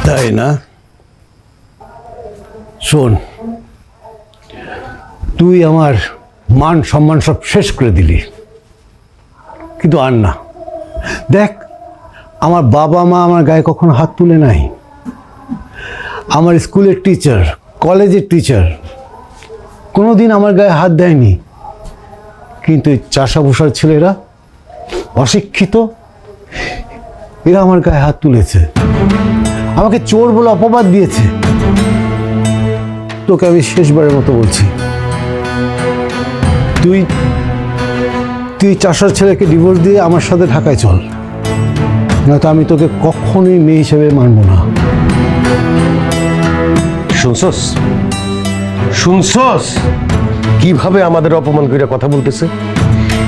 তাই না? শোন, তুই আমার মান সম্মান সব শেষ করে দিলি, কিন্তু আর না। দেখ, আমার বাবা মা আমার গায়ে কখনো হাত তুলে নাই। আমার স্কুলের টিচার, কলেজের টিচার কোনোদিন আমার গায়ে হাত দেয়নি, কিন্তু এই চাষাভূষার ছেলেরা, অশিক্ষিত, এরা আমার গায়ে হাত তুলেছে, আমাকে চোর বলে অপবাদ দিয়েছে। তোকে আমি শেষবারের মতো বলছি, তুই তুই চাষার ছেলেকে ডিভোর্স দিয়ে আমার সাথে ঢাকায় চল, নয়তো আমি তোকে কখনোই মেয়ে হিসেবে মানব না। শুনছস শুনছস কিভাবে আমাদের অপমান করে কথা বলতেছে,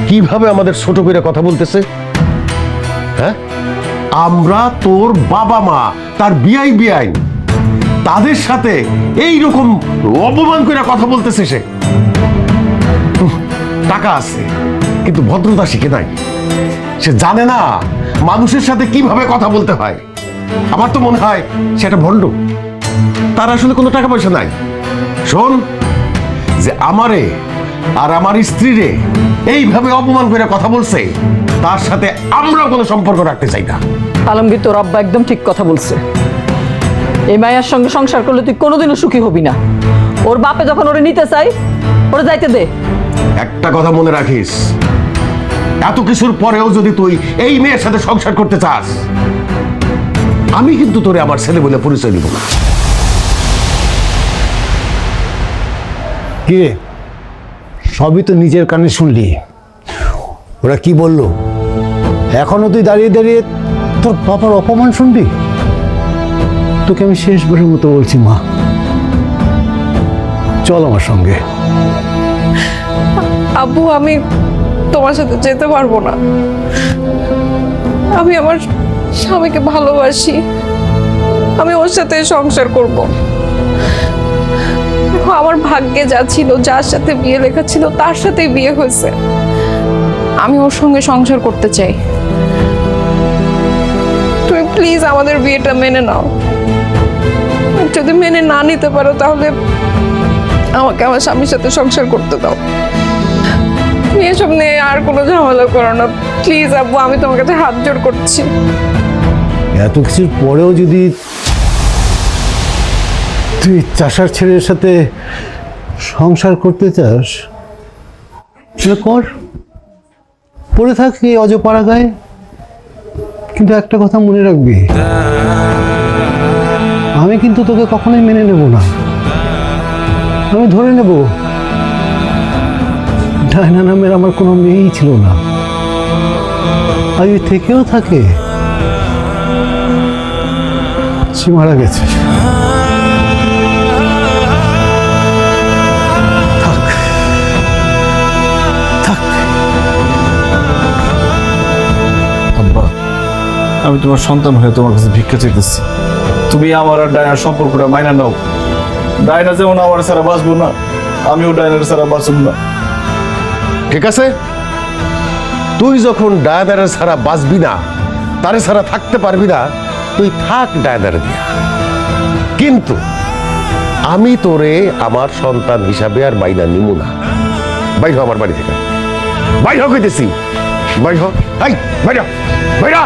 কিভাবে আমাদের ছোট করে কথা বলতেছে? হ্যাঁ, আমরা তোর বাবা মা, তার বিআই তাদের সাথে এই রকম অপমান করে কথা বলতেছে। সে টাকা আছে কিন্তু ভদ্রতা শিখে নাই, সে জানে না মানুষের সাথে কিভাবে কথা বলতে হয়। আমার তো মনে হয় সেটা ভণ্ড, তার আসলে কোনো টাকা পয়সা নাই। শোন, যে আমারে আর আমার স্ত্রীরে এইভাবে অপমান করে কথা বলছে, তার সাথে আমরাও কোনো সম্পর্ক রাখতে চাই না। আলমগীর, তোর আব্বা একদম ঠিক কথা বলছে। এই মায়ের সঙ্গে সংসার করলে তুই কোনোদিনও সুখী হবি না। ওর বাপে যখন ওরে নিতে চাই, ওরে যাইতে দে। একটা কথা মনে রাখিস, এত কিছুর পরেও যদি তুই এই মেয়ের সাথে সংসার করতে চাস, আমি কিন্তু তোরে আমার ছেলে বলে পরিচয় দিব না। কি রে, সবই তো নিজের কানে শুনলি, ওরা কি বললো? এখনো তুই দাঁড়িয়ে দাঁড়িয়ে তোর বাবার অপমান শুনবি? তোকে আমি শেষবারের মতো বলছি, মা, চল আমার সঙ্গে। আব্বু, আমি তোমার সাথে যেতে পারবো না। আমি আমার স্বামীকে ভালোবাসি, আমি ওর সাথে সংসার করব। আমার ভাগ্যে যা ছিল, যার সাথে বিয়ে লেখা ছিল, তার সাথেই বিয়ে হয়েছে। আমি ওর সঙ্গে সংসার করতে চাই। তুমি প্লিজ আমাদের বিয়েটা মেনে নাও। যদি মেনে না নিতে পারো, তাহলে আমাকে আমার স্বামীর সাথে সংসার করতে দাও। এসব নিয়ে আর কোনো ঝামেলা করো না প্লিজ আব্বু, আমি তোমার কাছে হাত জোড় করছি। এত কিছুর পরেও যদি তুই চাষার ছেলের সাথে সংসার করতে চাস, তাহলে কর, পড়ে থাক এই অজপাড়া গায়ে। কিন্তু একটা কথা মনে রাখবি, আমি কিন্তু তোকে কখনোই মেনে নেব না। আমি ধরে নেব ডায়না নামের আমার কোনো মেয়েই ছিল না, আগে থেকেও থাকে, সে মারা গেছে। আব্বা, আমি তোমার সন্তান হয়ে তোমার কাছে ভিক্ষা চাইতেছি, তুমি আমার আর ডায়নার সম্পর্কটা মাইনা নাও। ডায়না যেমন আমার ছাড়া বাঁচবো না, আমিও ডায়নার ছাড়া বাঁচব না। ঠিক আছে, তুই যখন ডায়নারের ছাড়া বাঁচবি না, তারে ছাড়া থাকতে পারবি না, তুই থাক ডায়নারে দিয়া। কিন্তু আমি তোরে আমার সন্তান হিসাবে আর মাইনা নিব না। বাইর হ আমার বাড়ি থেকে, বাইর হ কইতেছি, বাইর হ, এই বাইর হ, বাইর হ।